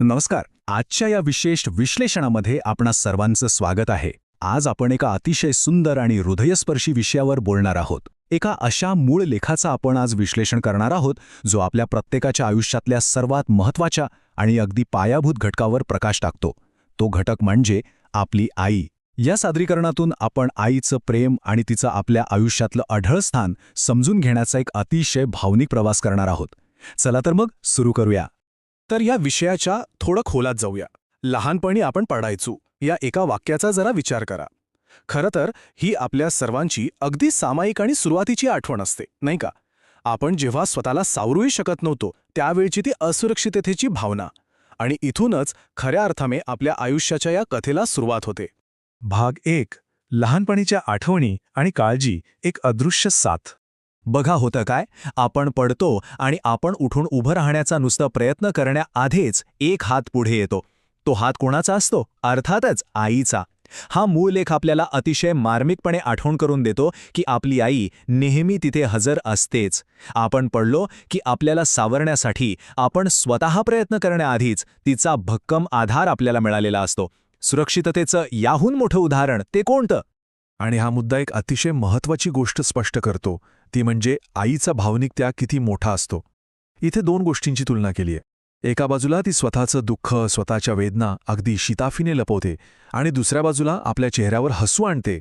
नमस्कार. आजच्या या विशेष विश्लेषणामध्ये आपणा सर्वांचं स्वागत आहे. आज आपण एका अतिशय सुंदर आणि हृदयस्पर्शी विषयावर बोलणार आहोत. एका अशा मूळ लेखाचा आपण आज विश्लेषण करणार आहोत जो आपल्या प्रत्येकाच्या आयुष्यातल्या सर्वात महत्त्वाच्या आणि अगदी पायाभूत घटकावर प्रकाश टाकतो. तो घटक म्हणजे आपली आई. या सादरीकरणातून आपण आईचं प्रेम आणि तिचं आपल्या आयुष्यातलं अढळ स्थान समजून घेण्याचा एक अतिशय भावनिक प्रवास करणार आहोत. चला तर मग सुरू करूया. तर या विषयाच्या थोडं खोलात जाऊया. लहानपणी आपण पडायचो या एका वाक्याचा जरा विचार करा. खरं तर ही आपल्या सर्वांची अगदी सामायिक आणि सुरुवातीची आठवण असते, नाही का? आपण जेव्हा स्वतःला सावरूही शकत नव्हतो त्यावेळची ती असुरक्षिततेची भावना. आणि इथूनच खऱ्या अर्थाने आपल्या आयुष्याच्या या कथेला सुरुवात होते. भाग 1. लहानपणीच्या आठवणी आणि काळजी, एक अदृश्य साथ. बघा होतं काय, आपण पडतो आणि आपण उठून उभं राहण्याचा नुसता प्रयत्न करण्याआधीच एक हात पुढे येतो. तो हात कोणाचा असतो? अर्थातच आईचा. हा मूळ लेख आपल्याला अतिशय मार्मिकपणे आठवण करून देतो की आपली आई नेहमी तिथे हजर असतेच. आपण पडलो की आपल्याला सावरण्यासाठी आपण स्वतः प्रयत्न करण्याआधीच तिचा भक्कम आधार आपल्याला मिळालेला असतो. सुरक्षिततेचं याहून मोठं उदाहरण ते कोणतं? आणि हा मुद्दा एक अतिशय महत्त्वाची गोष्ट स्पष्ट करतो, ती म्हणजे आईचा भावनिक त्याग किती मोठा असतो. इथे दोन गोष्टींची तुलना केली आहे. एका बाजूला ती स्वतःचं दुःख, स्वतःच्या वेदना अगदी शिताफीने लपवते आणि दुसऱ्या बाजूला आपल्या चेहऱ्यावर हसू आणते.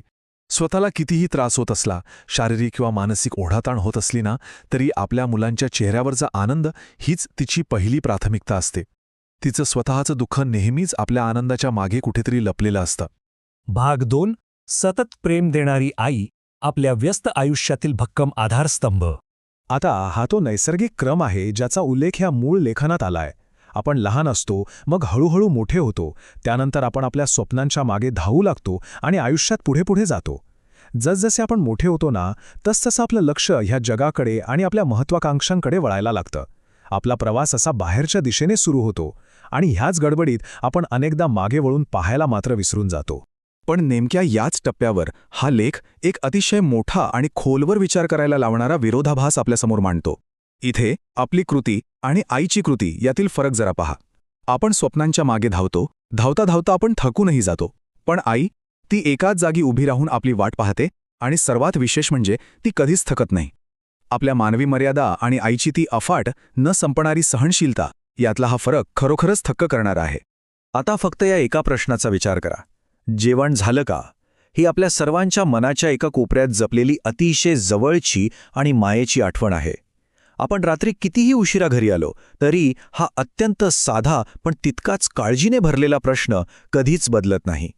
स्वतःला कितीही त्रास होत असला, शारीरिक किंवा मानसिक ओढाताण होत असली ना, तरी आपल्या मुलांच्या चेहऱ्यावरचा आनंद हीच तिची पहिली प्राथमिकता असते. तिचं स्वतःचं दुःख नेहमीच आपल्या आनंदाच्या मागे कुठेतरी लपलेलं असतं. भाग 2. सतत प्रेम देणारी आई, आपल्या व्यस्त आयुष्यातील भक्कम आधारस्तंभ. आता हा तो नैसर्गिक क्रम आहे ज्याचा उल्लेख ह्या मूळ लेखनात आलाय. आपण लहान असतो, मग हळूहळू मोठे होतो, त्यानंतर आपण आपल्या स्वप्नांच्या मागे धावू लागतो आणि आयुष्यात पुढे पुढे जातो. जसजसे आपण मोठे होतो ना, तसतसं आपलं लक्ष ह्या जगाकडे आणि आपल्या महत्त्वाकांक्षांकडे वळायला लागतं. आपला प्रवास असा बाहेरच्या दिशेने सुरू होतो आणि ह्याच गडबडीत आपण अनेकदा मागे वळून पाहायला मात्र विसरून जातो. पण नेमक्या याच टप्प्यावर हा लेख एक अतिशय मोठा आणि खोलवर विचार करायला लावणारा विरोधाभास आपल्यासमोर मांडतो. इथे आपली कृती आणि आईची कृती यातील फरक जरा पहा. आपण स्वप्नांच्या मागे धावतो, धावता धावता आपण थकूनही जातो. पण आई, ती एकाच जागी उभी राहून आपली वाट पाहते आणि सर्वात विशेष म्हणजे ती कधीच थकत नाही. आपल्या मानवी मर्यादा आणि आईची ती अफाट, न संपणारी सहनशीलता, यातला हा फरक खरोखरच थक्क करणारा आहे. आता फक्त या एका प्रश्नाचा विचार करा. जेवण झालं का? ही आपल्या सर्वांच्या मनाच्या एका कोपऱ्यात जपलेली अतिशय जवळची आणि मायेची आठवण आहे. आपण रात्री कितीही उशिरा घरी आलो तरी हा अत्यंत साधा पण तितकाच काळजीने भरलेला प्रश्न कधीच बदलत नाही.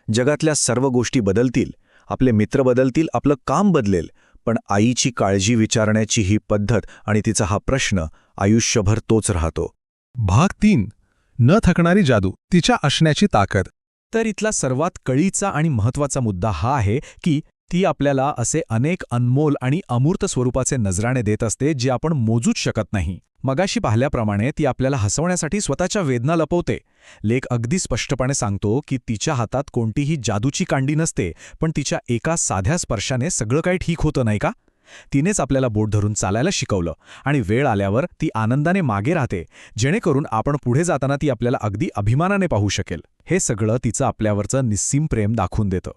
जगातल्या सर्व गोष्टी बदलतील, आपले मित्र बदलतील, आपलं काम बदलेल, पण आईची काळजी विचारण्याची ही पद्धत आणि तिचा हा प्रश्न आयुष्यभर तोच राहतो. भाग 3. न थकणारी जादू, तिच्या असण्याची ताकद. तर इथला सर्वात कळीचा आणि महत्त्वाचा मुद्दा हा आहे की ती आपल्याला असे अनेक अनमोल आणि अमूर्त स्वरूपाचे नजराणे देत असते जे आपण मोजूच शकत नाही. मगाशी पाहिल्याप्रमाणे ती आपल्याला हसवण्यासाठी स्वतःच्या वेदना लपवते. लेख अगदी स्पष्टपणे सांगतो की तिच्या हातात कोणतीही जादूची कांडी नसते, पण तिच्या एका साध्या स्पर्शाने सगळं काही ठीक होतं, नाही का? तिनेच आपल्याला बोट धरून चालायला शिकवलं आणि वेळ आल्यावर ती आनंदाने मागे राहते, जेणेकरून आपण पुढे जाताना ती आपल्याला अगदी अभिमानाने पाहू शकेल. हे सगळं तिचं आपल्यावरचं निस्सीम प्रेम दाखवून देतं.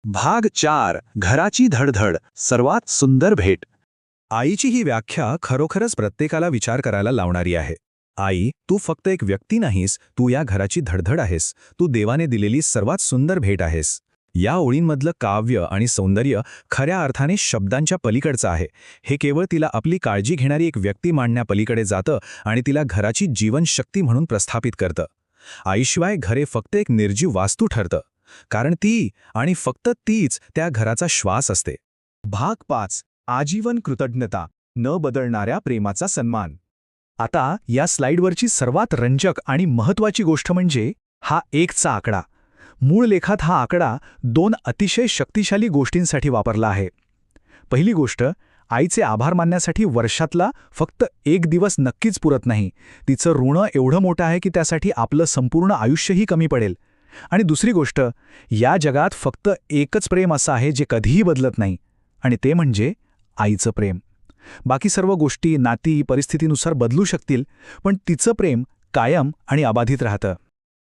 भाग 4. घराची धडधड, सर्वात सुंदर भेट. आईची ही व्याख्या खरोखरच प्रत्येकाला विचार करायला लावणारी आहे. आई, तू फक्त एक व्यक्ती नाहीस, तू या घराची धडधड आहेस. तू देवाने दिलेली सर्वात सुंदर भेट आहेस. या ओळींमधलं काव्य आणि सौंदर्य खऱ्या अर्थाने शब्दांच्या पलीकडचं आहे. हे केवळ तिला आपली काळजी घेणारी एक व्यक्ती मांडण्यापलीकडे जातं आणि तिला घराची जीवनशक्ती म्हणून प्रस्थापित करतं. आईशिवाय घरे फक्त एक निर्जीव वास्तू ठरतं, कारण ती आणि फक्त तीच त्या घराचा श्वास असते. भाग 5. आजीवन कृतज्ञता, न बदलणाऱ्या प्रेमाचा सन्मान. आता या स्लाइडवरची सर्वात रंजक आणि महत्त्वाची गोष्ट म्हणजे हा 1चा आकडा. मूळ लेखात हा आकडा 2 अतिशय शक्तिशाली गोष्टींसाठी वापरला आहे. पहिली गोष्ट, आईचे आभार मानण्यासाठी वर्षातला फक्त 1 दिवस नक्कीच पुरत नाही. तिचं ऋण एवढं मोठं आहे की त्यासाठी आपलं संपूर्ण आयुष्यही कमी पडेल. आणि दुसरी गोष्ट, या जगात फक्त एकच प्रेम असं आहे जे कधीही बदलत नाही, आणि ते म्हणजे आईचं प्रेम. बाकी सर्व गोष्टी, नाती, परिस्थितीनुसार बदलू शकतील, पण तिचं प्रेम कायम आणि अबाधित राहतं.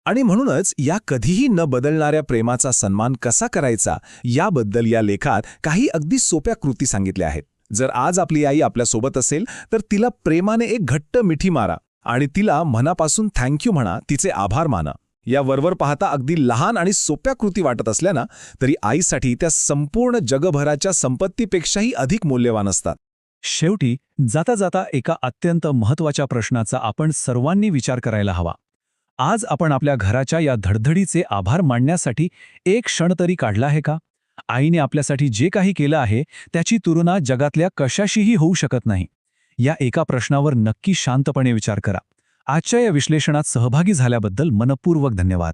आणि म्हणूनच या कधीही न बदलणाऱ्या प्रेमाचा सन्मान कसा करायचा याबद्दल या लेखात काही अगदी सोप्या कृती सांगितल्या आहेत. जर आज आपली आई आपल्यासोबत असेल तर तिला प्रेमाने एक घट्ट मिठी मारा आणि तिला मनापासून थँक्यू म्हणा, तिचे आभार माना. या वरवर पाहता अगदी लहान आणि सोप्या कृती वाटत असल्या ना, तरी आईसाठी त्या संपूर्ण जगभराच्या संपत्तीपेक्षाही अधिक मूल्यवान असतात. शेवटी जाता जाता एका अत्यंत महत्त्वाच्या प्रश्नाचा आपण सर्वांनी विचार करायला हवा. आज आपण आपल्या घराच्या या धडधडीचे आभार मानण्यासाठी एक क्षण तरी काढला आहे का? आईने आपल्यासाठी जे काही केलं आहे त्याची तुलना जगातल्या कशाशीही होऊ शकत नाही. या एका प्रश्नावर नक्की शांतपणे विचार करा. आजच्या या विश्लेषणात सहभागी झाल्याबद्दल मनपूर्वक धन्यवाद.